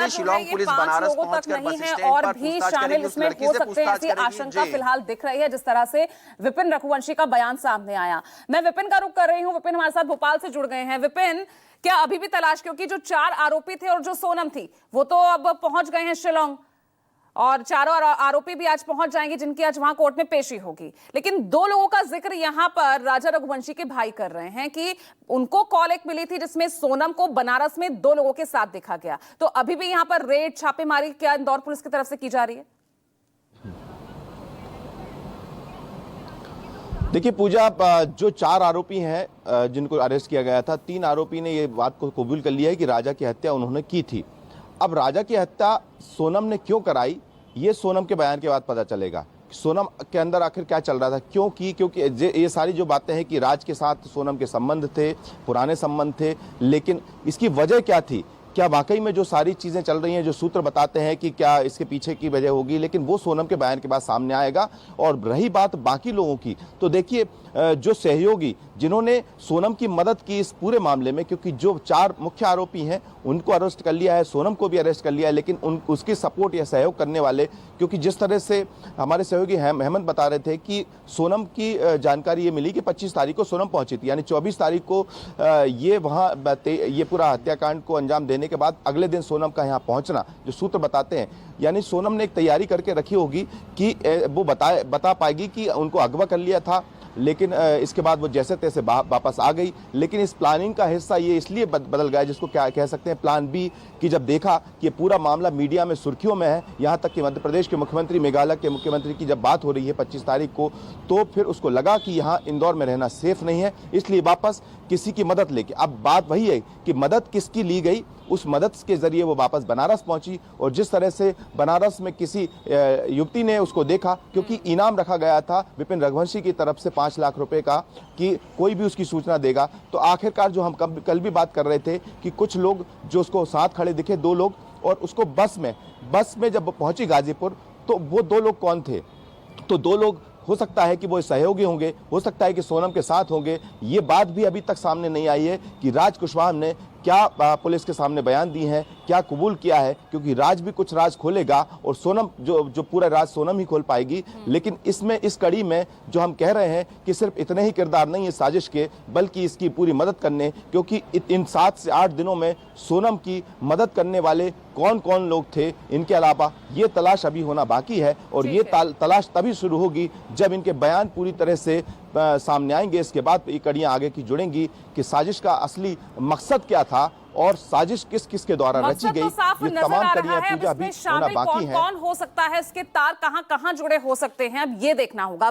सीधे शिलांग पुलिस बनारस पहुंचकर bus stand पर पूछताछ करेगी, उस लड़की से पूछताछ करेगी। आशंका फिलहाल दिख रही है जिस तरह से विपिन रघुवंशी का बयान सामने आया। मैं विपिन का रुख कर रही हूं। विपिन हमारे साथ भोपाल से जुड़ गए हैं। विपिन, क्या अभी भी तलाश, क्योंकि जो 4 आरोपी थे और जो सोनम थी वो तो अब पहुंच गए हैं शिलांग, और चारों आरोपी भी आज पहुंच जाएंगे जिनकी आज वहां कोर्ट में पेशी होगी, लेकिन 2 लोगों का जिक्र यहां पर राजा रघुवंशी के भाई कर रहे हैं कि उनको कॉल एक मिली थी जिसमें सोनम को बनारस में 2 लोगों के साथ देखा गया। तो अभी भी यहां पर रेड छापेमारी क्या इंदौर पुलिस की तरफ से की जा रही है? देखिए पूजा, जो 4 आरोपी हैं जिनको अरेस्ट किया गया था, 3 आरोपी ने ये बात को कबूल कर लिया है कि राजा की हत्या उन्होंने की थी। अब राजा की हत्या सोनम ने क्यों कराई, ये सोनम के बयान के बाद पता चलेगा। सोनम के अंदर आखिर क्या चल रहा था, क्यों की, क्योंकि ये सारी जो बातें हैं कि राज के साथ सोनम के संबंध थे, पुराने संबंध थे, लेकिन इसकी वजह क्या थी, क्या वाकई में जो सारी चीज़ें चल रही हैं, जो सूत्र बताते हैं कि क्या इसके पीछे की वजह होगी, लेकिन वो सोनम के बयान के बाद सामने आएगा। और रही बात बाकी लोगों की, तो देखिए जो सहयोगी जिन्होंने सोनम की मदद की इस पूरे मामले में, क्योंकि जो 4 मुख्य आरोपी हैं उनको अरेस्ट कर लिया है, सोनम को भी अरेस्ट कर लिया है, लेकिन उसकी सपोर्ट या सहयोग करने वाले, क्योंकि जिस तरह से हमारे सहयोगी हेमंत बता रहे थे कि सोनम की जानकारी ये मिली कि 25 तारीख को सोनम पहुंची थी, यानी 24 तारीख को ये वहाँ ये पूरा हत्याकांड को अंजाम देने के बाद अगले दिन सोनम का यहाँ पहुंचना, जो सूत्र बताते हैं, यानी सोनम ने एक तैयारी करके रखी होगी कि वो बता पाएगी कि उनको अगवा कर लिया था, लेकिन इसके बाद वो जैसे तैसे वापस आ गई। लेकिन इस प्लानिंग का हिस्सा ये इसलिए बदल गया, जिसको क्या कह सकते हैं, प्लान बी, कि जब देखा कि पूरा मामला मीडिया में सुर्खियों में है, यहाँ तक कि मध्य प्रदेश के मुख्यमंत्री, मेघालय के मुख्यमंत्री की जब बात हो रही है 25 तारीख को, तो फिर उसको लगा कि यहाँ इंदौर में रहना सेफ नहीं है, इसलिए वापस किसी की मदद लेके, अब बात वही है कि मदद किसकी ली गई, उस मदद के जरिए वो वापस बनारस पहुंची। और जिस तरह से बनारस में किसी युवती ने उसको देखा, क्योंकि इनाम रखा गया था विपिन रघुवंशी की तरफ से 5 लाख रुपए का कि कोई भी उसकी सूचना देगा, तो आखिरकार जो हम कल भी बात कर रहे थे कि कुछ लोग जो उसको साथ खड़े दिखे, 2 लोग, और उसको बस में जब पहुंची गाजीपुर, तो वो 2 लोग कौन थे, तो 2 लोग हो सकता है कि वो सहयोगी होंगे, हो सकता है कि सोनम के साथ होंगे। ये बात भी अभी तक सामने नहीं आई है कि राज कुशवाहा ने क्या पुलिस के सामने बयान दी हैं, क्या कबूल किया है, क्योंकि राज भी कुछ राज खोलेगा और सोनम जो पूरा राज सोनम ही खोल पाएगी। लेकिन इसमें, इस कड़ी में जो हम कह रहे हैं कि सिर्फ इतने ही किरदार नहीं है साजिश के, बल्कि इसकी पूरी मदद करने, क्योंकि इन 7 से 8 दिनों में सोनम की मदद करने वाले कौन कौन लोग थे, इनके अलावा ये तलाश अभी होना बाकी है। और ये तलाश तभी शुरू होगी जब इनके बयान पूरी तरह से सामने आएंगे। इसके बाद ये कड़ियां आगे की जुड़ेंगी कि साजिश का असली मकसद क्या था और साजिश किस किस के द्वारा रची गई। ये तमाम कड़ियां पूजा अभी होना बाकी है। कौन हो सकता है, इसके तार कहां कहां जुड़े हो सकते हैं, अब ये देखना होगा।